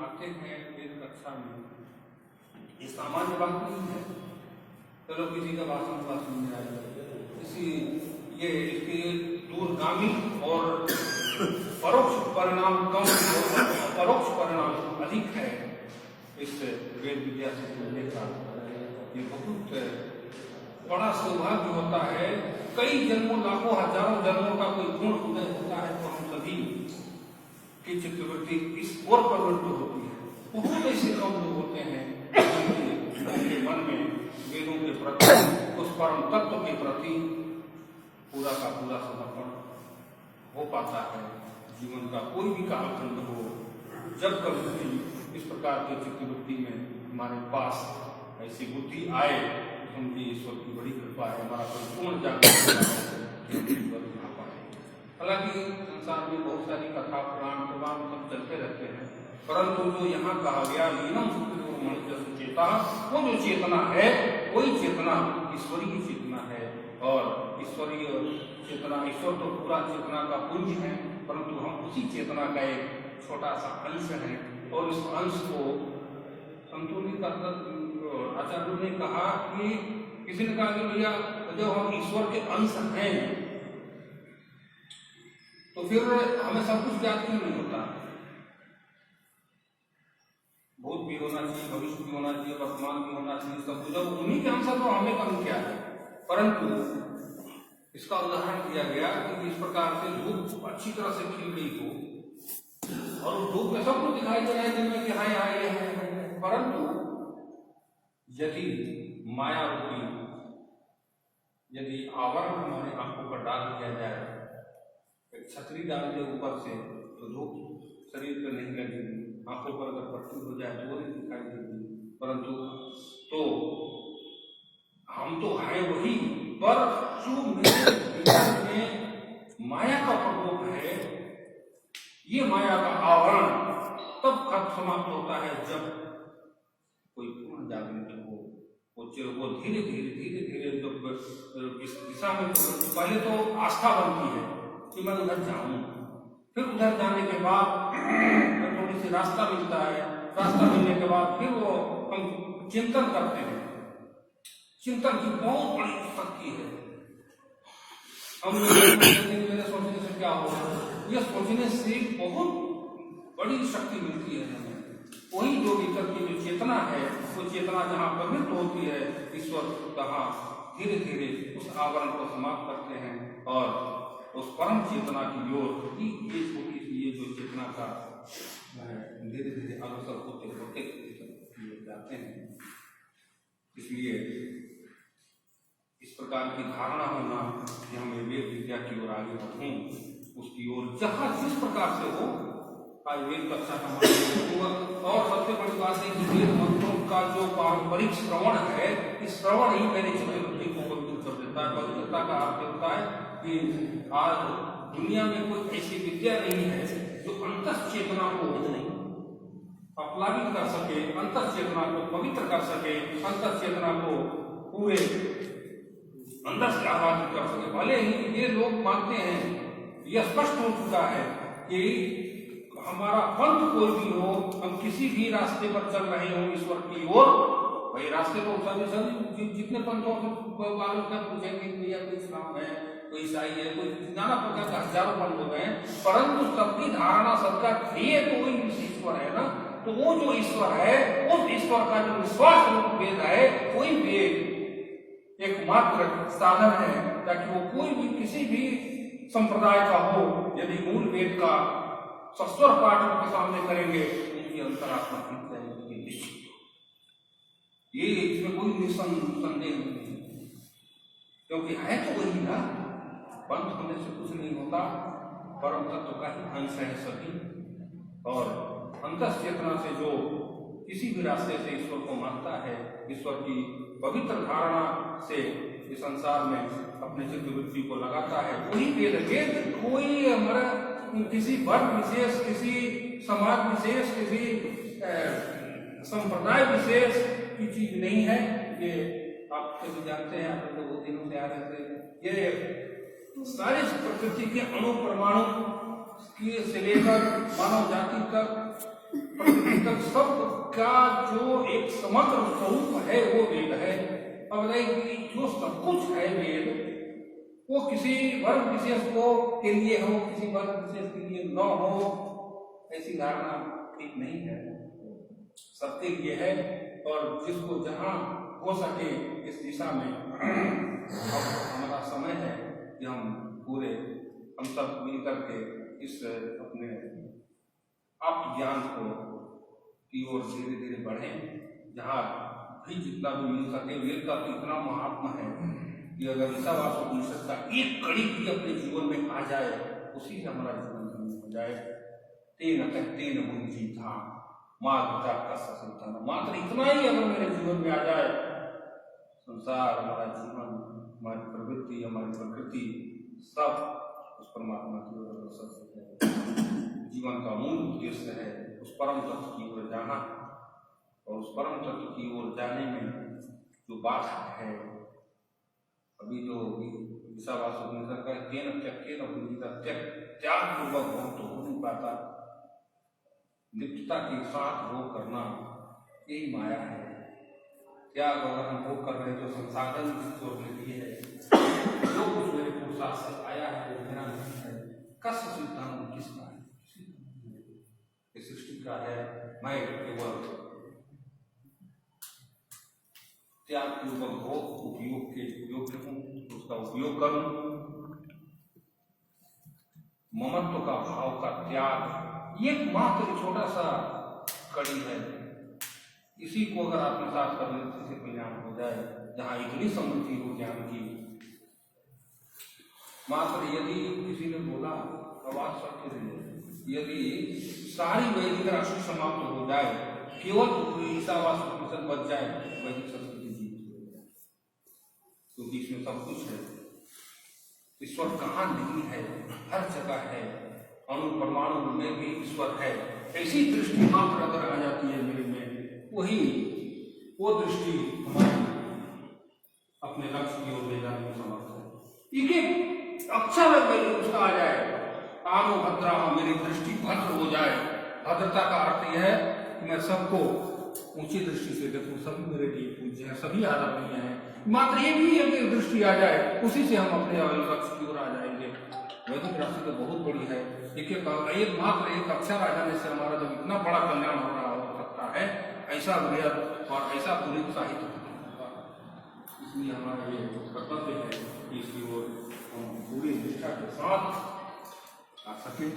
आते हैं वेद कक्षा में, ये सामान्य बात नहीं है। चलो किसी का भाषण सुनने आए, ये इसके दूरगामी और परोक्ष परिणाम कम और परोक्ष परिणाम अधिक है इस वेद विद्या से जुड़ने का। ये बहुत बड़ा सौभाग्य होता है। कई जन्मों, लाखों, हजारों जन्मों का कोई गुण उदय होता है तो हम सभी की चित्तवृत्ति इस ओर प्रवृत्त होती है। बहुत ऐसे कम लोग होते हैं जिनके मन में वेदों के प्रति, उस परम तत्व के प्रति पूरा का पूरा समर्पण हो पाता है। जीवन का कोई भी कालखंड हो, जब कभी भी इस प्रकार के चित्तवृत्ति में हमारे पास ऐसी बुद्धि आए, उनकी ईश्वर की बड़ी कृपा है, हमारा परिपूर्ण जागरण। हालांकि संसार में बहुत सारी कथा, पुराण, पुराण सब चलते रहते हैं, परंतु जो यहाँ कहा गया लीनम चेता, वो जो चेतना है वही चेतना ईश्वरीय चेतना है। और ईश्वरीय चेतना, ईश्वर तो पूरा चेतना का पुंज है, परंतु हम उसी चेतना का एक छोटा सा अंश है। और इस अंश को संतुलित आचार्य ने कहा कि किसी ने कहा कि भैया जब हम ईश्वर के अंश हैं तो फिर हमें सब कुछ ज्ञात क्यों नहीं होता? भूत भी होना चाहिए, भविष्य भी होना चाहिए, वर्तमान भी होना चाहिए, सब कुछ। जब उन्हीं के अंश तो हमें कम क्या है? परंतु इसका उदाहरण दिया गया कि इस प्रकार से धूप अच्छी तरह से खिल गई हो और धूप में सब कुछ दिखाई दे रहा है जिनमें कि हाँ यहाँ ये है, परंतु यदि माया रूपी यदि आवरण हमारे आंखों पर डाल दिया जाए, एक छतरी डाल दिया ऊपर से, तो धूप शरीर पर नहीं लगेगी, आंखों पर अगर पट्टी हो जाए तो वो नहीं दिखाई देगी। परंतु तो हम तो हैं वही, पर जो मेरे माया का प्रकोप है, ये माया का आवरण तब खत्म समाप्त होता है जब कोई पूर्ण जागृत हो। वो धीरे धीरे जब इस दिशा में, पहले तो आस्था बनती है कि मैं उधर जाऊं, फिर उधर जाने के बाद थोड़ी सी रास्ता मिलता है, रास्ता मिलने के बाद फिर वो हम चिंतन करते हैं। चिंतन की बहुत बड़ी शक्ति है। हम मेरे सोचने से क्या होगा, यह सोचने से बहुत बड़ी शक्ति मिलती है हमें। वही जो भीतर की जो चेतना है, वो चेतना जहाँ प्रवृत्त होती है, ईश्वर तहाँ धीरे धीरे उस आवरण को समाप्त करते हैं और उस परम चेतना की ओर ये छोटी सी ये जो चेतना का धीरे धीरे अग्रसर होते होते जाते हैं। इसलिए इस प्रकार की धारणा होना कि हमें वेद विद्या की ओर आगे बढ़ूं, उसकी ओर जहाँ जिस प्रकार से हो, आज वेद कक्षा का और सबसे बड़ी बात है कि वेद मंत्रों का जो पारंपरिक श्रवण है, इस श्रवण ही मेरे चित्तवृत्ति को पवित्र कर देता है। पवित्रता का अर्थ होता है कि आज दुनिया में कोई ऐसी विद्या नहीं है जो अंतस चेतना को आप्लावित कर सके, अंतस चेतना को पवित्र कर सके, अंतस चेतना को पूरे अंदर से आवाज कर सके। भले ही ये लोग मानते हैं, यह स्पष्ट हो चुका है कि हमारा पंथ कोई भी हो, हम किसी भी रास्ते पर चल रहे हो ईश्वर की ओर, भाई रास्ते तो सभी जितने पंथों से वालों का पूछेंगे, भैया कोई इस्लाम है, कोई ईसाई है, कोई नाना प्रकार का हजारों पंथ हो गए, परंतु सबकी धारणा सबका ध्येय तो वही ईश्वर है ना। तो वो जो ईश्वर है, उस ईश्वर का जो विश्वास रूप वेद है, कोई वेद एकमात्र साधन है ताकि वो कोई भी किसी भी संप्रदाय का हो, यदि मूल वेद का सस्वर पाठ उनके सामने करेंगे, उनकी अंतरात्मा ठीक जाएगी निश्चित। ये इसमें कोई संदेह नहीं, क्योंकि है तो वही ना, पंथ होने से कुछ नहीं होता, परम तत्व का ही अंश है सभी। और अंतस चेतना से जो किसी भी रास्ते से ईश्वर को मानता है, ईश्वर की पवित्र धारणा से इस संसार में अपने चित्तवृत्ति को लगाता है, वही वेद। वेद कोई हमारा किसी वर्ग विशेष, किसी समाज विशेष, किसी संप्रदाय विशेष की चीज नहीं है। ये आप सभी जानते हैं, आप लोग बहुत दिनों से आ रहे थे, ये सारी प्रकृति के अणु परमाणु से लेकर मानव जाति तक प्रकृति तक सब का जो एक समग्र स्वरूप है वो वेद है। अब बताइए जो सब कुछ है वेद, वो किसी वर्ग विशेष को के लिए हो, किसी वर्ग विशेष के लिए न हो, ऐसी धारणा ठीक नहीं है। सबके लिए है, और जिसको जहां हो सके इस दिशा में अब हमारा समय है कि हम सब मिलकर के इस अपने आप ज्ञान की ओर धीरे धीरे बढ़े। जहाँ भी जितना भी मिल सके, वेद का तो इतना महात्मा है कि अगर ईसावास उपनिषद का एक कड़ी भी अपने जीवन में आ जाए, उसी से हमारा जीवन धन्य हो जाए। तेन मुंजी था मार्ग का संतान, मात्र इतना ही अगर मेरे जीवन में आ जाए, संसार, हमारा जीवन, हमारी प्रवृत्ति, हमारी प्रकृति सब उस परमात्मा की ओर अग्रसर है। जीवन का मूल उद्देश्य है उस परम तत्व की ओर जाना, और उस परम तत्व की ओर जाने में जो बात है, अभी जो ईसावास उपनिषद का तेन त्याग पूर्वक भोग तो हो नहीं पाता। लिप्तता के साथ भोग करना यही माया है। त्याग अगर हम भोग कर रहे हैं तो संसाधन की ओर लेती है, जो कुछ मेरे पुरुषार्थ से आया है वो मेरा नहीं है। कष्ट सिद्धांत किसका है? सृष्टि का है। मैं केवल त्याग पूर्वक भोग उपयोग के योग्य हूँ, उसका उपयोग करूं। ममत्व का भाव का त्याग ये मात्र छोटा सा कड़ी है। इसी को अगर आत्मसात कर लेते से कल्याण हो जाए, जहाँ इतनी समृद्धि हो ज्ञान की। मात्र यदि किसी ने बोला आवाज सत्य नहीं, यदि सारी वैदिक राशि समाप्त हो जाए, केवल ईसावास उपनिषद बच जाए, वैदिक संस्कृति जीवित हो जाए, क्योंकि इसमें सब कुछ है। ईश्वर कहाँ नहीं है? हर जगह है। अणु परमाणु में भी ईश्वर है। ऐसी दृष्टि मात्र अगर आ जाती है मेरे में, वो दृष्टि हमारी अपने लक्ष्य की ओर ले जाने में समर्थ है। एक अक्षर उसका आ जाए, आनो भद्रा, मेरी दृष्टि भद्र हो जाए। भद्रता का अर्थ यह है कि मैं सबको ऊंची दृष्टि से देखूं, सभी मेरे लिए पूज्य हैं, सभी आदरणीय हैं। मात्र ये भी एक दृष्टि आ जाए, उसी से हम अपने लक्ष्य की ओर आ जाएंगे। वैदिक राशि तो बहुत बड़ी है। एक मात्र एक अक्षर आ जाने से हमारा जब इतना बड़ा कल्याण हो रहा हो सकता है, ऐसा बृहद और ऐसा पुलित साहित्य होगा। इसलिए हमारा ये कर्तव्य है कि इसकी ओर हम पूरी निष्ठा के साथ आ सकें।